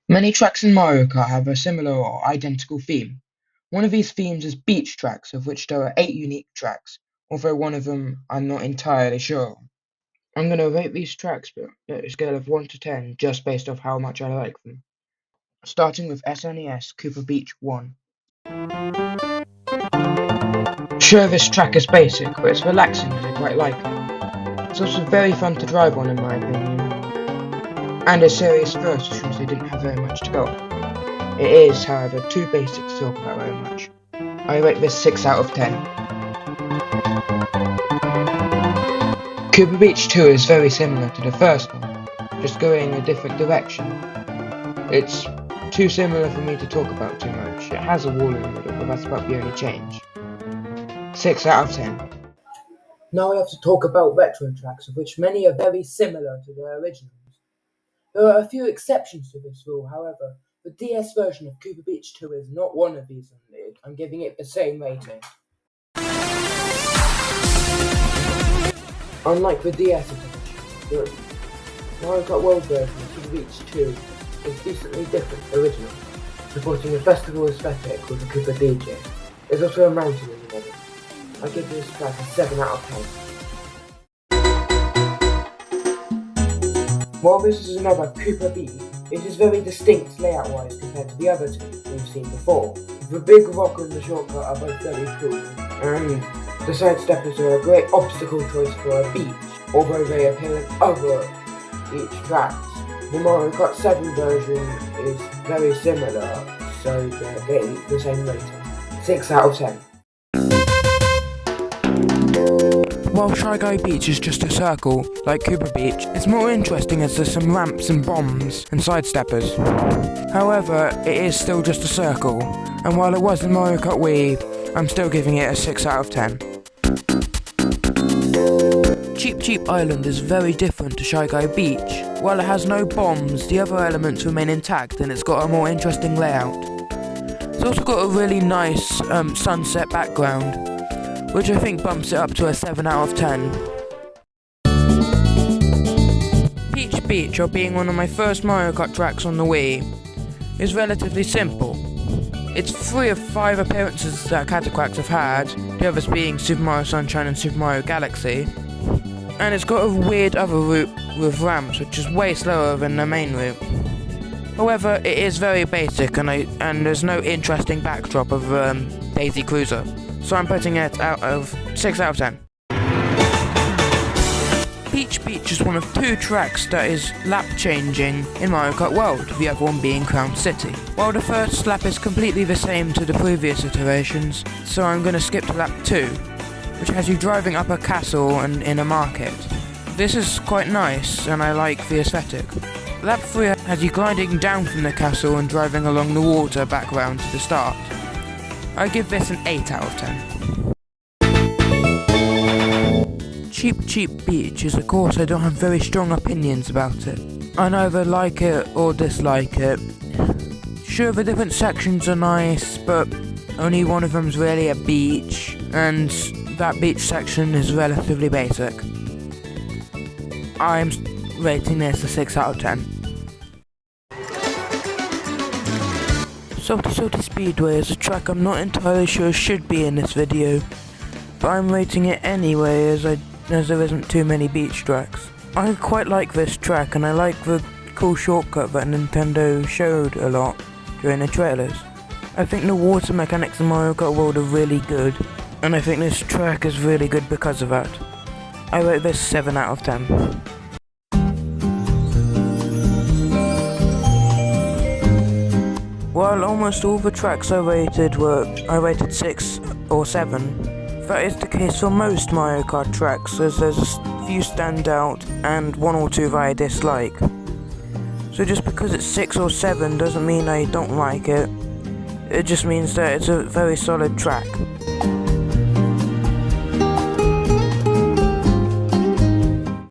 Many tracks in Mario Kart have a similar or identical theme. One of these themes is beach tracks, of which there are 8 unique tracks, although one of them I'm not entirely sure on. I'm going to rate these tracks at a scale of 1 to 10 just based off how much I like them. Starting with SNES Cooper Beach 1. Sure, this track is basic, but it's relaxing and I quite like it. It's also very fun to drive on in my opinion, and a serious first since they didn't have very much to go on. It is, however, too basic to talk about very much. I rate this 6 out of 10. Cooper Beach 2 is very similar to the first one, just going a different direction. It's too similar for me to talk about too much. It has a wall in the middle, but that's about the only change. 6 out of 10. Now we have to talk about retro tracks, of which many are very similar to their originals. There are a few exceptions to this rule, however. The DS version of Cooper Beach 2 is not one of these, and I'm giving it the same rating. Unlike the DS edition, the Mario Kart World version of Cooper Beach 2 is decently different to the original, supporting a festival aesthetic with a Cooper DJ. There's also a mountain in the middle. I give this track a 7 out of 10. While this is another Cooper Beach, it is very distinct layout-wise compared to the other two we've seen before. The big rock and the shortcut are both very cool, and the side steppers are a great obstacle choice for a beach, although they appear in other beach tracks. The Mario Kart 7 version is very similar, so they're getting the same rating. 6 out of 10. While Shy Guy Beach is just a circle, like Cooper Beach, it's more interesting as there's some ramps and bombs and sidesteppers. However, it is still just a circle, and while it was in Mario Kart Wii, I'm still giving it a 6 out of 10. Cheep Cheep Island is very different to Shy Guy Beach. While it has no bombs, the other elements remain intact and it's got a more interesting layout. It's also got a really nice sunset background, which I think bumps it up to a 7 out of 10. Peach Beach, or being one of my first Mario Kart tracks on the Wii, is relatively simple. It's 3 of 5 appearances that Cataquacks have had, the others being Super Mario Sunshine and Super Mario Galaxy, and it's got a weird other route with ramps, which is way slower than the main route. However, it is very basic, and there's no interesting backdrop of Daisy Cruiser. So I'm putting it out of 6 out of 10. Peach Beach is one of 2 tracks that is lap changing in Mario Kart World, the other one being Crown City. While the first lap is completely the same to the previous iterations, so I'm going to skip to lap 2, which has you driving up a castle and in a market. This is quite nice, and I like the aesthetic. Lap 3 has you gliding down from the castle and driving along the water back round to the start. I give this an 8 out of 10. Cheep Cheep Beach is a course I don't have very strong opinions about it. I neither like it or dislike it. Sure, the different sections are nice, but only one of them's really a beach, and that beach section is relatively basic. I'm rating this a 6 out of 10. Salty Salty Speedway is a track I'm not entirely sure should be in this video, but I'm rating it anyway as there isn't too many beach tracks. I quite like this track, and I like the cool shortcut that Nintendo showed a lot during the trailers. I think the water mechanics in Mario Kart World are really good, and I think this track is really good because of that. I rate this 7 out of 10. While almost all the tracks I rated 6 or 7, that is the case for most Mario Kart tracks, as there's a few stand out and 1 or 2 that I dislike. So just because it's 6 or 7 doesn't mean I don't like it, it just means that it's a very solid track.